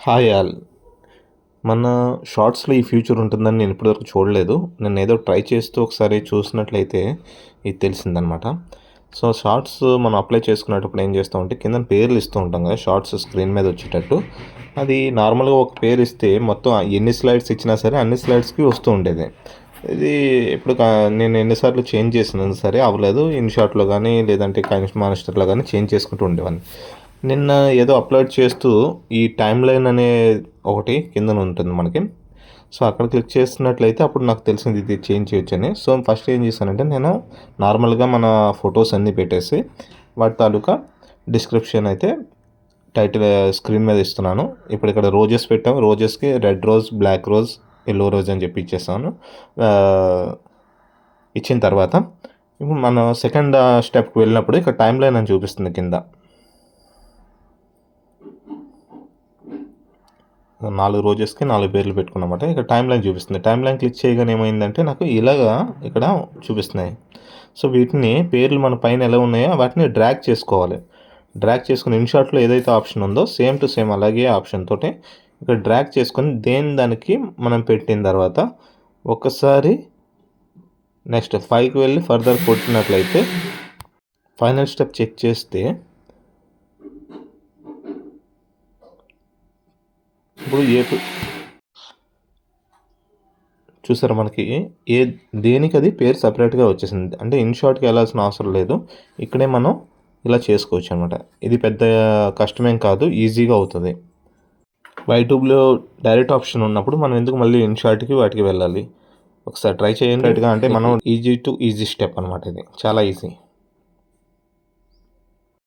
Hi all. మన షార్ట్స్‌లో ఈ ఫ్యూచర్ ఉంటుందని నేను ఇప్పటివరకు చూడలేదు. నేను ఏదో ట్రై చేస్తూ ఒకసారి చూసినట్లయితే ఇది తెలిసిందనమాట. సో, షార్ట్స్ మనం అప్లై చేసుకునేటప్పుడు ఏం చేస్తామంటే కిందన పేర్లు ఇస్తూ ఉంటాం కదా! షార్ట్స్ స్క్రీన్ మీద వచ్చేటట్టు. అది నార్మల్‌గా ఒక పేరు ఇస్తే మొత్తం ఎన్ని స్లైడ్స్ ఇచ్చినా సరే అన్ని స్లైడ్స్‌కి వస్తూ ఉండేది. ఇది ఇప్పుడు నేను ఎన్ని సార్లు చేంజ్ చేసినా సరే అవ్వలేదు. ఇన్‌షాట్‌లో గానీ లేదంటే కైన్ మాస్టర్‌లో గానీ చేంజ్ చేసుకుంటూ ఉండేవాడిని. నిన్న ఏదో అప్లోడ్ చేస్తూ ఈ టైమ్ లైన్ అనే ఒకటి కిందన ఉంటుంది మనకి. సో, అక్కడ క్లిక్ చేస్తున్నట్లయితే అప్పుడు నాకు తెలిసింది ఇది చేంజ్ చేయొచ్చని. సో, ఫస్ట్ ఏం చేశానంటే నేను నార్మల్‌గా మన ఫోటోస్ అన్నీ పెట్టేసి వాటి తాలూకా డిస్క్రిప్షన్ అయితే టైటిల్ స్క్రీన్ మీద ఇస్తున్నాను. ఇప్పుడు ఇక్కడ రోజెస్ పెట్టాము. రోజెస్‌కి red rose, black rose, yellow rose అని చెప్పి ఇచ్చేసాను. ఇచ్చిన తర్వాత ఇప్పుడు మనం సెకండ్ స్టెప్‌కి వెళ్ళినప్పుడు ఇక్కడ టైమ్ లైన్ అని చూపిస్తుంది కింద. 4 రోజెస్‌కి 4 పేర్లు పెట్టుకున్నామట. ఇక్కడ టైమ్ లైన్ చూపిస్తుంది. టైమ్ లైన్ క్లిక్ చేయగానే ఏమైందంటే నాకు ఇలాగా ఇక్కడ చూపిస్తున్నాయి. సో, వీటిని పేర్లు మన పైన ఎలా ఉన్నాయో వాటిని డ్రాగ్ చేసుకోవాలి. డ్రాగ్ చేసుకొని ఇన్‌షాట్‌లో ఏదైతే ఆప్షన్ ఉందో సేమ్ టు సేమ్ అలాగే ఆప్షన్ తోటి ఇక్కడ డ్రాగ్ చేసుకొని దానికి మనం పెట్టిన తర్వాత ఒక్కసారి నెక్స్ట్ 5కి వెళ్ళి ఫర్దర్ కొట్టినట్లయితే ఫైనల్ స్టెప్ చెక్ చేస్తే ఇప్పుడు చూసారా మనకి దేనికి అది పేరు సెపరేట్‌గా వచ్చేసింది. అంటే ఇన్‌షాట్‌కి వెళ్ళాల్సిన అవసరం లేదు. ఇక్కడే మనం ఇలా చేసుకోవచ్చు అనమాట. ఇది పెద్ద కష్టమేం కాదు. ఈజీగా అవుతది. యూట్యూబ్‌లో డైరెక్ట్ ఆప్షన్ ఉన్నప్పుడు మనం ఎందుకు మళ్ళీ ఇన్‌షాట్‌కి వాటికి వెళ్ళాలి. ఒకసారి ట్రై చేయండి. అంటే మనం ఈజీ టు ఈజీ స్టెప్ అనమాట ఇది. చాలా ఈజీ.